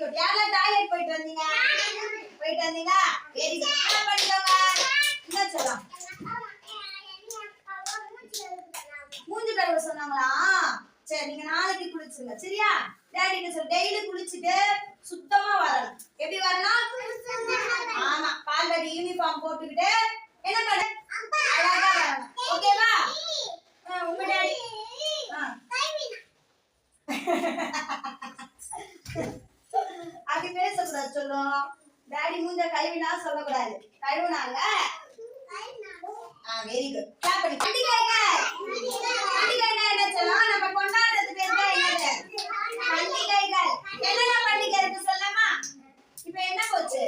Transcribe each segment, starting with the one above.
Good. யாரெல்லாம் toilet போயிட்டு வந்தீங்க? போயிட்டு வந்தீங்களா? Very good. என்ன பண்ணிக்கோங்க? என்ன சொல்லலாம்? மூஞ்சி கழுவ சொன்னாங்களா? சரி, நீங்க நாளைக்கு குளிச்சுங்க. சரியா? டாடி என்ன சொல்ற? டெய்லி குளிச்சிட்டு சுத்தமா வரணும். எப்படி வரணும்? ஆமா, பால்வாடி யூனிஃபார்ம் போட்டுக்கிட்டு என்ன பண்ண? அழகா வரணும். ஓகேவா? உங்க டாடி அது பேசக்கூடாது சொல்லும். டாடி மூஞ்ச கழுவினா சொல்லக்கூடாது. கழுவுனாங்க. Very good. கிளாப் பண்ணி. பண்டிகைகள். பண்டிகைகள் என்ன சொல்லலாம்? நம்ம கொண்டாடுறது பேர் தான் என்னது? பண்டிகைகள். என்னென்ன பண்டிகை இருக்கு சொல்லமா? இப்போ என்ன போச்சு?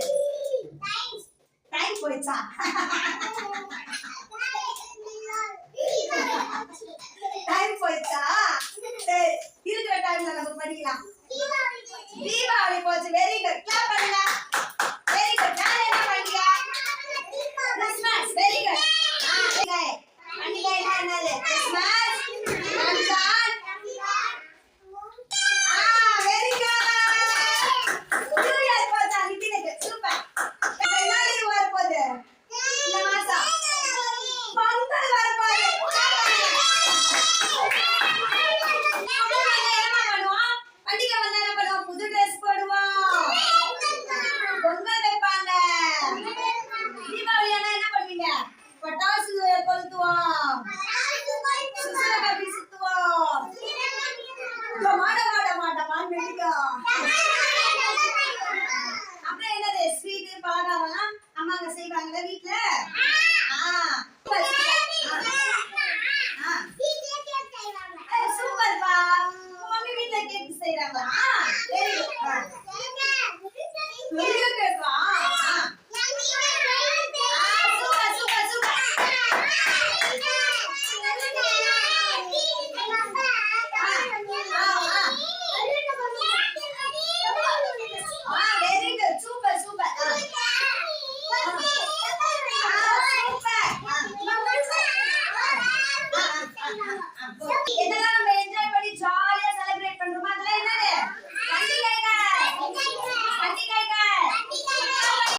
டைம் போயிச்சா? டைம் போயிச்சா? சரி, இருக்கிற டைம்ல நம்ம படிக்கலாம். தீபாவளி போச்சு. Very good. கிளாப் பண்ணுங்க. Very good. நான் என்ன பண்டிகை? கிறிஸ்மஸ். Very good. பண்டிகை என்னது? Christmas, Ramzan. Very good. New year போச்சா? நிதினுக்கு சூப்பர். என்ன லீவ் வர போகுது இந்த மாசம்? பொங்கல் வர போகுது. பண்டிகை வந்தா என்ன பண்ணுவோம்? புது ட்ரெஸ் போடுவோம். பொங்கல் வைப்பாங்க. தீபாவளி ஆனா என்ன பண்ணுவீங்க? பட்டாசு கொளுத்துவோம். சுசுரகப்பி சுத்துவோம். மாட்டமான்னு வெடிக்கும். அப்புறம் என்னது? ஸ்வீட் பலகாரம்லாம் அம்மாங்க செய்வாங்கல்ல வீட்ல. சூப்பர்ப்பா. மம்மி வீட்ல கேக் செய்றாங்களா? Very good. பெரிய கேக்கா? Super super super. Very good. Super super. என்னெல்லாம்